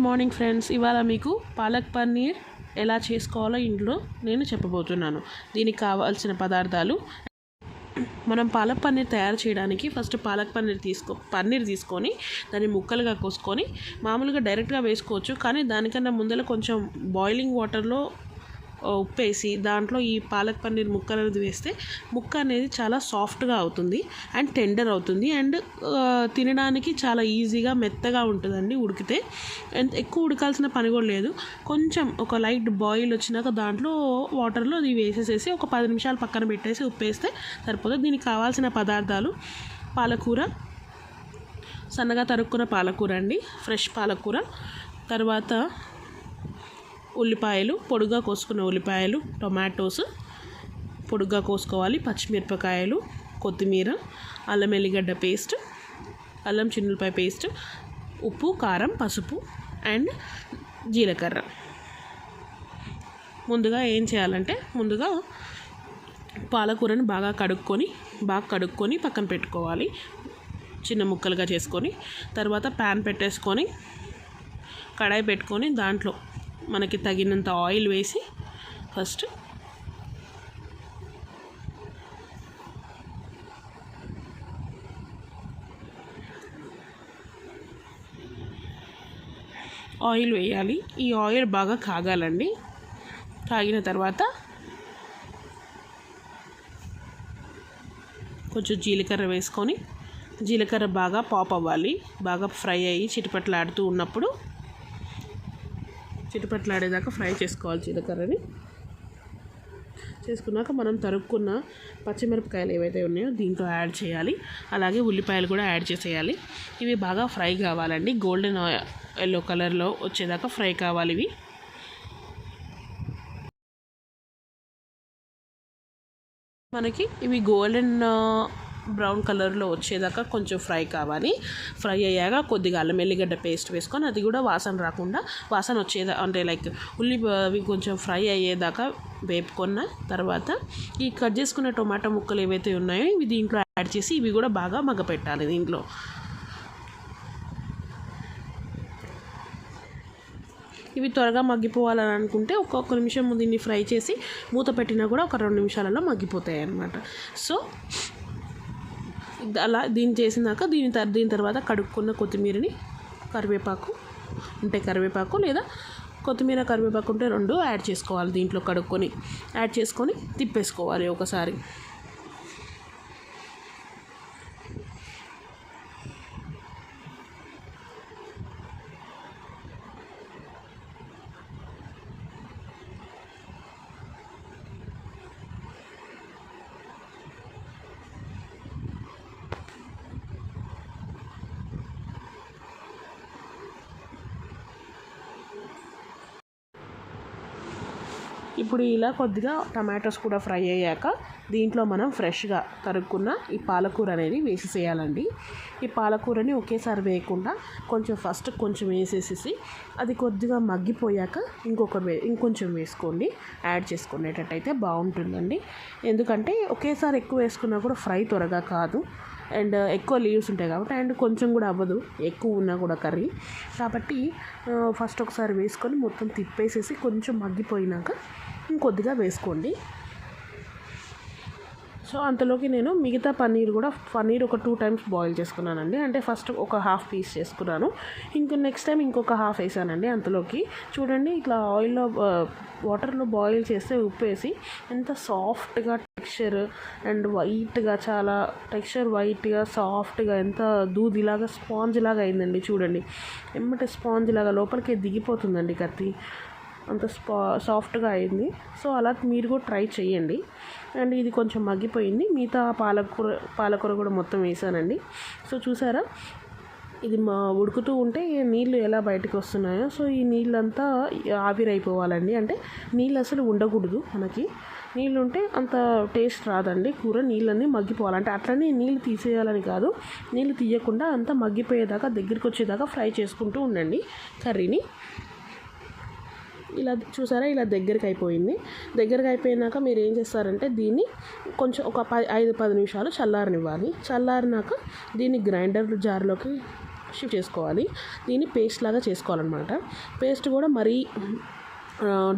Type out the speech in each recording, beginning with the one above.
Morning friends. ఇవాళ మీకు పాలక్ పన్నీర్ ఎలా చేసుకోవాలో ఇంట్లో నేను చెప్పబోతున్నాను. దీనికి కావాల్సిన పదార్థాలు, మనం పాలక్ పన్నీర్ తయారు చేయడానికి ఫస్ట్ పాలక్ పన్నీర్ తీసుకొని దాన్ని ముక్కలుగా కోసుకొని మామూలుగా డైరెక్ట్గా వేసుకోవచ్చు. కానీ దానికన్నా ముందర కొంచెం బాయిలింగ్ వాటర్లో ఉప్పేసి దాంట్లో ఈ పాలక్ పన్నీర్ ముక్కలు వేస్తే ముక్క అనేది చాలా సాఫ్ట్గా అవుతుంది అండ్ టెండర్ అవుతుంది అండ్ తినడానికి చాలా ఈజీగా మెత్తగా ఉంటుందండి. ఉడికితే ఎక్కువ ఉడకాల్సిన పని కూడా లేదు. కొంచెం ఒక లైట్ బాయిల్ వచ్చినాక దాంట్లో వాటర్లో అది వేసేసేసి ఒక 10 నిమిషాలు పక్కన పెట్టేసి ఉప్పేస్తే సరిపోతుంది. దీనికి కావాల్సిన పదార్థాలు: పాలకూర, సన్నగా తరుక్కున్న పాలకూర అండి, ఫ్రెష్ పాలకూర. తర్వాత ఉల్లిపాయలు, పొడుగ్గా కోసుకున్న ఉల్లిపాయలు, టొమాటోస్ పొడుగ్గా కోసుకోవాలి, పచ్చిమిరపకాయలు, కొత్తిమీర, అల్లం ఎల్లిగడ్డ పేస్ట్, అల్లం చిన్నులపాయ పేస్ట్, ఉప్పు, కారం, పసుపు అండ్ జీలకర్ర. ముందుగా ఏం చేయాలంటే, ముందుగా పాలకూరని బాగా కడుక్కొని పక్కన పెట్టుకోవాలి, చిన్న ముక్కలుగా చేసుకొని. తర్వాత ప్యాన్ పెట్టేసుకొని కడాయి పెట్టుకొని దాంట్లో మనకి తగినంత ఆయిల్ వేసి ఫస్ట్ ఆయిల్ వేయాలి. ఈ ఆయిల్ బాగా కాగాలండి. కాగిన తర్వాత కొంచెం జీలకర్ర వేసుకొని, జీలకర్ర బాగా పాప్ అవ్వాలి, బాగా ఫ్రై అయ్యి చిటపట్లాడుతూ ఉన్నప్పుడు చిటపట్లాడేదాకా ఫ్రై చేసుకోవాలి. జీలకర్రని చేసుకున్నాక మనం తరుక్కున్న పచ్చిమిరపకాయలు ఏవైతే ఉన్నాయో దీంట్లో యాడ్ చేయాలి. అలాగే ఉల్లిపాయలు కూడా యాడ్ చేసేయాలి. ఇవి బాగా ఫ్రై కావాలండి, గోల్డెన్ ఎల్లో కలర్లో వచ్చేదాకా ఫ్రై కావాలి. ఇవి గోల్డెన్ బ్రౌన్ కలర్లో వచ్చేదాకా కొంచెం ఫ్రై కావాలి. ఫ్రై అయ్యాక కొద్దిగా అల్లం ఎల్లిగడ్డ పేస్ట్ వేసుకొని అది కూడా వాసన రాకుండా, వాసన వచ్చేదా అంటే లైక్ అవి కొంచెం ఫ్రై అయ్యేదాకా వేపుకున్న తర్వాత ఈ కట్ చేసుకున్న టొమాటో ముక్కలు ఏవైతే ఉన్నాయో ఇవి దీంట్లో యాడ్ చేసి ఇవి కూడా బాగా మగ్గపెట్టాలి. దీంట్లో ఇవి త్వరగా మగ్గిపోవాలని అనుకుంటే ఒక్కొక్క నిమిషం దీన్ని ఫ్రై చేసి మూత పెట్టినా కూడా ఒక 2 నిమిషాలలో మగ్గిపోతాయి అన్నమాట. సో అలా దీన్ని చేసినాక దీని తర్వాత కడుక్కున్న కొత్తిమీరని, కరివేపాకు ఉంటే కరివేపాకు లేదా కొత్తిమీర కరివేపాకు ఉంటే 2 యాడ్ చేసుకోవాలి. దీంట్లో యాడ్ చేసుకొని తిప్పేసుకోవాలి ఒకసారి. ఇప్పుడు ఇలా కొద్దిగా టమాటోస్ కూడా ఫ్రై అయ్యాక దీంట్లో మనం ఫ్రెష్గా తరుక్కున్న ఈ పాలకూర అనేది వేసేసేయాలండి. ఈ పాలకూరని ఒకేసారి వేయకుండా ఫస్ట్ కొంచెం వేసేసేసి అది కొద్దిగా మగ్గిపోయాక ఇంకొంచెం వేసుకోండి. యాడ్ చేసుకునేటట్టయితే బాగుంటుందండి. ఎందుకంటే ఒకేసారి ఎక్కువ వేసుకున్నా కూడా ఫ్రై త్వరగా కాదు అండ్ ఎక్కువ లీవ్స్ ఉంటాయి కాబట్టి, అండ్ కొంచెం కూడా అవ్వదు ఎక్కువ ఉన్నా కూడా కర్రీ. కాబట్టి ఫస్ట్ ఒకసారి వేసుకొని మొత్తం తిప్పేసేసి కొంచెం మగ్గిపోయినాక ఇంకొద్దిగా వేసుకోండి. సో అంతలోకి నేను మిగతా పన్నీర్ ఒక 2 టైమ్స్ బాయిల్ చేసుకున్నానండి. అంటే ఫస్ట్ ఒక హాఫ్ పీస్ చేసుకున్నాను, నెక్స్ట్ టైం ఇంకొక హాఫ్ వేసానండి. అంతలోకి చూడండి, ఇట్లా ఆయిల్లో వాటర్లో బాయిల్ చేస్తే ఉప్పు వేసి ఎంత సాఫ్ట్గా టెక్స్చర్ అండ్ వైట్గా, చాలా టెక్స్చర్ వైట్గా సాఫ్ట్గా, ఎంత దూదిలాగా స్పాంజ్ లాగా అయిందండి. చూడండి, ఎమ్మటే స్పాంజ్ లాగా లోపలికి దిగిపోతుందండి కత్తి, అంత సాఫ్ట్గా అయింది. సో అలా మీరు కూడా ట్రై చేయండి. అండ్ ఇది కొంచెం మగ్గిపోయింది. మిగతా పాలకూర కూడా మొత్తం వేసానండి. సో చూసారా, ఇది ఉడుకుతూ ఉంటే నీళ్ళు ఎలా బయటకు వస్తున్నాయో, సో ఈ నీళ్ళంతా ఆవిరైపోవాలండి. అంటే నీళ్ళు అసలు ఉండకూడదు. మనకి నీళ్ళు ఉంటే అంత టేస్ట్ రాదండి కూర. నీళ్ళన్నీ మగ్గిపోవాలంటే అట్లనే నీళ్ళు తీసేయాలని కాదు, నీళ్ళు తీయకుండా అంతా మగ్గిపోయేదాకా దగ్గరికి వచ్చేదాకా ఫ్రై చేసుకుంటూ ఉండండి కర్రీని. ఇలా చూసారా, ఇలా దగ్గరికి అయిపోయినాక మీరు ఏం చేస్తారంటే దీన్ని కొంచెం ఒక 5-10 నిమిషాలు చల్లారనివ్వాలి. చల్లారినాక దీన్ని గ్రైండర్ జార్లోకి షిఫ్ట్ చేసుకోవాలి. దీన్ని పేస్ట్ లాగా చేసుకోవాలన్నమాట. పేస్ట్ కూడా మరీ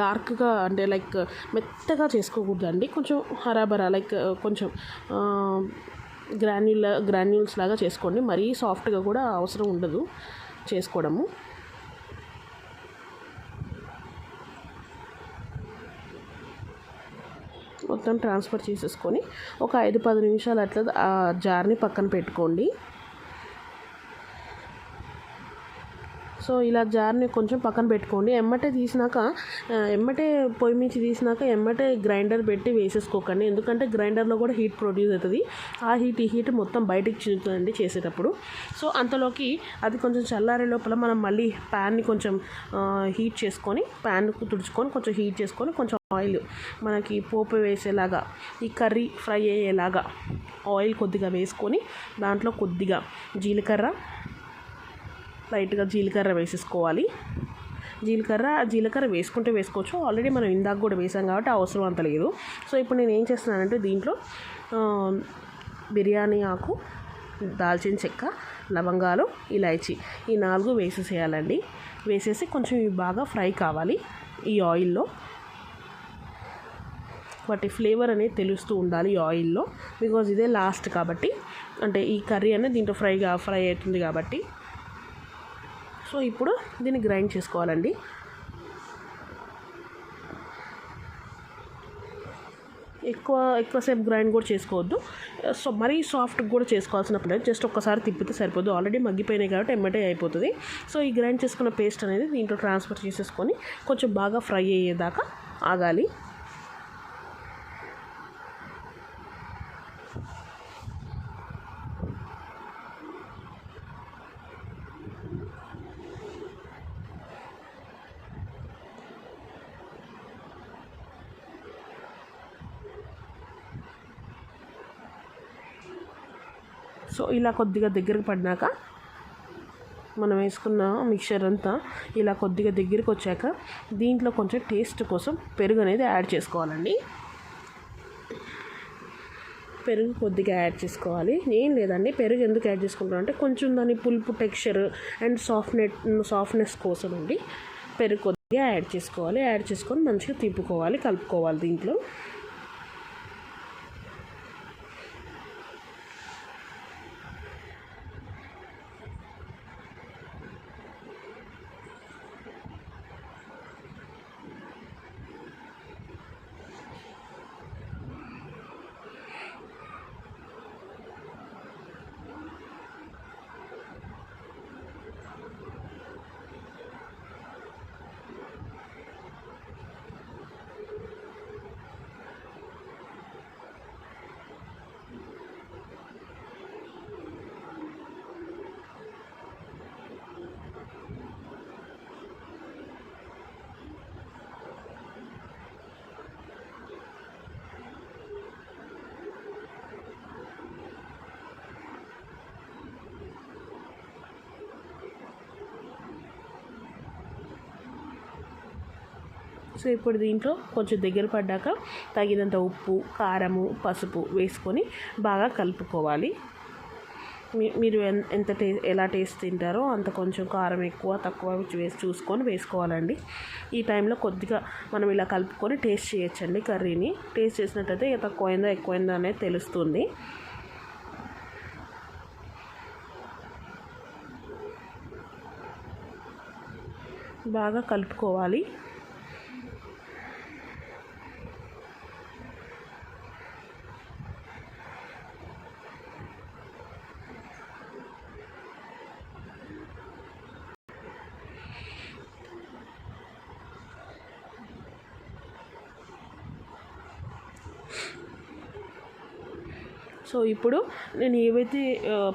డార్క్గా అంటే లైక్ మెత్తగా చేసుకోకూడదండి. కొంచెం హరాబరా లైక్ కొంచెం గ్రాన్యూల్స్ లాగా చేసుకోండి. మరీ సాఫ్ట్గా కూడా అవసరం ఉండదు చేసుకోవడము. మొత్తం ట్రాన్స్ఫర్ చేసేసుకొని ఒక 5-10 నిమిషాలు అట్లా ఆ జార్ని పక్కన పెట్టుకోండి. సో ఇలా జార్ని కొంచెం పక్కన పెట్టుకోండి. ఎమ్మటే పొయ్యి మించి తీసినాక ఎమ్మటే గ్రైండర్ పెట్టి వేసేసుకోకండి. ఎందుకంటే గ్రైండర్లో కూడా హీట్ ప్రొడ్యూస్ అవుతుంది. ఆ హీట్ మొత్తం బయటికి చిన్నుతుందండి చేసేటప్పుడు. సో అంతలోకి అది కొంచెం చల్లారే లోపల మనం మళ్ళీ ప్యాన్ని కొంచెం హీట్ చేసుకొని ప్యాన్కు తుడుచుకొని కొంచెం హీట్ చేసుకొని కొంచెం ఆయిల్ మనకి పోపు వేసేలాగా ఈ కర్రీ ఫ్రై అయ్యేలాగా ఆయిల్ కొద్దిగా వేసుకొని దాంట్లో కొద్దిగా లైట్గా జీలకర్ర వేసేసుకోవాలి. జీలకర్ర వేసుకుంటే వేసుకోవచ్చు. ఆల్రెడీ మనం ఇందాక కూడా వేసాం కాబట్టి అవసరం అంత లేదు. సో ఇప్పుడు నేను ఏం చేస్తున్నానంటే దీంట్లో బిర్యానీ ఆకు, దాల్చిన చెక్క, లవంగాలు, ఇలాచీ ఈ 4 వేసేసేయాలండి. వేసేసి కొంచెం ఇవి బాగా ఫ్రై కావాలి ఈ ఆయిల్లో. వాటి ఫ్లేవర్ అనేది తెలుస్తూ ఉండాలి ఈ ఆయిల్లో. బికాజ్ ఇదే లాస్ట్ కాబట్టి, అంటే ఈ కర్రీ అనేది దీంట్లో ఫ్రై అవుతుంది కాబట్టి. సో ఇప్పుడు దీన్ని గ్రైండ్ చేసుకోవాలండి. ఎక్కువసేపు గ్రైండ్ కూడా చేసుకోవద్దు. సో మరీ సాఫ్ట్ కూడా చేసుకోవాల్సిన పని జస్ట్ ఒక్కసారి తిప్పితే సరిపోదు. ఆల్రెడీ మగ్గిపోయినాయి కాబట్టి ఎమ్మటే అయిపోతుంది. సో ఈ గ్రైండ్ చేసుకున్న పేస్ట్ అనేది దీంట్లో ట్రాన్స్ఫర్ చేసేసుకొని కొంచెం బాగా ఫ్రై అయ్యేదాకా ఆగాలి. సో ఇలా కొద్దిగా దగ్గరకు పడినాక మనం వేసుకున్న మిక్చర్ అంతా ఇలా కొద్దిగా దగ్గరికి వచ్చాక దీంట్లో కొంచెం టేస్ట్ కోసం పెరుగు అనేది యాడ్ చేసుకోవాలండి. పెరుగు కొద్దిగా యాడ్ చేసుకోవాలి. ఏం లేదండి, పెరుగు ఎందుకు యాడ్ చేసుకుంటాం అంటే కొంచెం దాని పులుపు టెక్స్చర్ అండ్ సాఫ్ట్నెస్ కోసం అండి పెరుగు కొద్దిగా యాడ్ చేసుకోవాలి. యాడ్ చేసుకొని మంచిగా తిప్పుకోవాలి, కలుపుకోవాలి దీంట్లో. సో ఇప్పుడు దీంట్లో కొంచెం దగ్గర పడ్డాక తగినంత ఉప్పు, కారము, పసుపు వేసుకొని బాగా కలుపుకోవాలి. మీరు ఎలా టేస్ట్ తింటారో అంత కొంచెం కారం ఎక్కువ తక్కువ చూసుకొని వేసుకోవాలండి. ఈ టైంలో కొద్దిగా మనం ఇలా కలుపుకొని టేస్ట్ చేయొచ్చండి కర్రీని. టేస్ట్ చేసినట్టయితే తక్కువైందా ఎక్కువైందా అనేది తెలుస్తుంది. బాగా కలుపుకోవాలి. సో ఇప్పుడు నేను ఏవైతే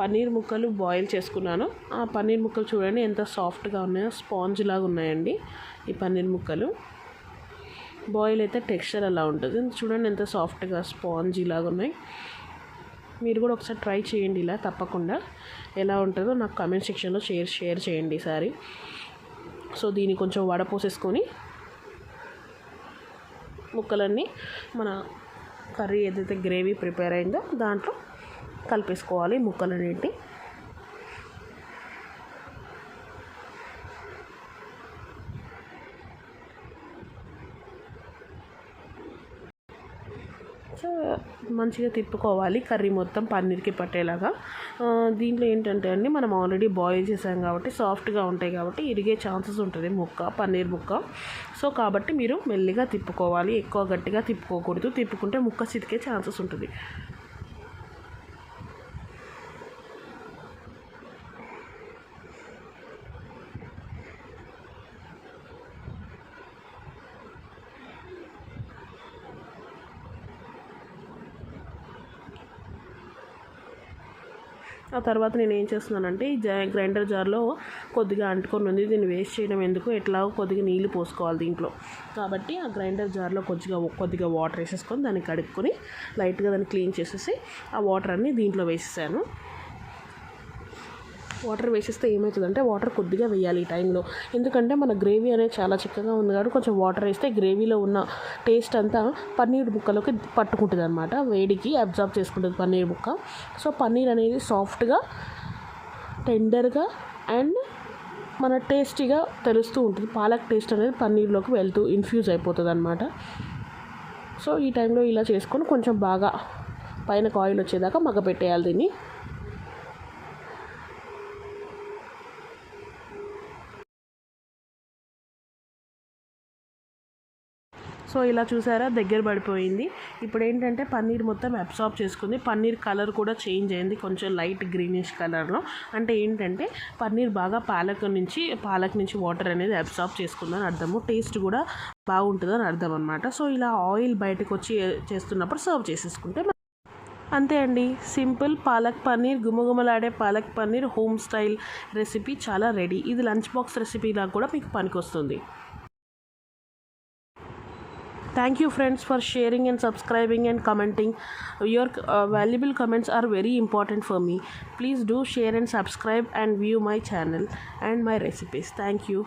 పన్నీర్ ముక్కలు బాయిల్ చేసుకున్నానో ఆ పన్నీర్ ముక్కలు చూడండి ఎంత సాఫ్ట్గా ఉన్నాయో, స్పాంజ్ లాగా ఉన్నాయండి ఈ పన్నీర్ ముక్కలు. బాయిల్ అయితే టెక్స్చర్ అలా ఉంటుంది. చూడండి ఎంత సాఫ్ట్గా స్పాంజీ లాగా ఉన్నాయి. మీరు కూడా ఒకసారి ట్రై చేయండి ఇలా తప్పకుండా. ఎలా ఉంటుందో నాకు కామెంట్ సెక్షన్లో షేర్ చేయండి ఈసారి. సో దీన్ని కొంచెం వడపోసేసుకొని ముక్కలన్నీ మన కర్రీ ఏదైతే గ్రేవీ ప్రిపేర్ అయిందో దాంట్లో కలిపేసుకోవాలి ముక్కలన్నింటినీ. సో మంచిగా తిప్పుకోవాలి కర్రీ మొత్తం పన్నీర్కి పట్టేలాగా. దీంట్లో ఏంటంటే అండి మనం ఆల్రెడీ బాయిల్ చేసాం కాబట్టి సాఫ్ట్గా ఉంటాయి కాబట్టి ఇరిగే ఛాన్సెస్ ఉంటుంది పన్నీర్ ముక్క. సో కాబట్టి మీరు మెల్లిగా తిప్పుకోవాలి, ఎక్కువ గట్టిగా తిప్పుకోకూడదు, తిప్పుకుంటే ముక్క చితికే ఛాన్సెస్ ఉంటుంది. ఆ తర్వాత నేను ఏం చేస్తున్నానంటే ఈ గ్రైండర్ జార్లో కొద్దిగా అంటుకొని ఉంది, దీన్ని వేస్ట్ చేయడం ఎందుకు, ఎట్లాగో కొద్దిగా నీళ్ళు పోసుకోవాలి దీంట్లో. కాబట్టి ఆ గ్రైండర్ జార్లో కొద్దిగా వాటర్ వేసేసుకొని దాన్ని కడుక్కొని లైట్గా దాన్ని క్లీన్ చేసేసి ఆ వాటర్ అన్నీ దీంట్లో వేసేసాను. వాటర్ వేసేస్తే ఏమవుతుందంటే వాటర్ కొద్దిగా వేయాలి ఈ టైంలో, ఎందుకంటే మన గ్రేవీ అనేది చాలా చిక్కగా ఉంది కాబట్టి కొంచెం వాటర్ వేస్తే గ్రేవీలో ఉన్న టేస్ట్ అంతా పన్నీర్ ముక్కలోకి పట్టుకుంటుంది అనమాట, వేడికి అబ్జార్బ్ చేసుకుంటుంది పన్నీర్ ముక్క. సో పన్నీర్ అనేది సాఫ్ట్గా, టెండర్గా అండ్ మన టేస్టీగా తెలుస్తూ ఉంటుంది. పాలక్ టేస్ట్ అనేది పన్నీర్లోకి వెళ్తూ ఇన్ఫ్యూజ్ అయిపోతుంది అనమాట. సో ఈ టైంలో ఇలా చేసుకొని కొంచెం బాగా పైన ఆయిల్ వచ్చేదాకా మగ్గపెట్టేయాలి దీన్ని. సో ఇలా చూసారా దగ్గర పడిపోయింది. ఇప్పుడు ఏంటంటే పన్నీర్ మొత్తం అబ్సార్బ్ చేసుకుంది, పన్నీర్ కలర్ కూడా చేంజ్ అయింది కొంచెం లైట్ గ్రీనిష్ కలర్లో. అంటే ఏంటంటే పన్నీర్ బాగా పాలక్ నుంచి వాటర్ అనేది అబ్సార్బ్ చేసుకుందని అర్థము, టేస్ట్ కూడా బాగుంటుందని అర్థం అనమాట. సో ఇలా ఆయిల్ బయటకు వచ్చి చేస్తున్నప్పుడు సర్వ్ చేసేసుకుంటే అంతే అండి, సింపుల్ పాలక్ పన్నీర్, గుమగుమలాడే palak paneer home style recipe చాలా రెడీ. ఇది లంచ్ బాక్స్ రెసిపీలా కూడా మీకు పనికొస్తుంది. Thank you friends for sharing and subscribing and commenting. Your valuable comments are very important for me. Please do share and subscribe and view my channel and my recipes. Thank you.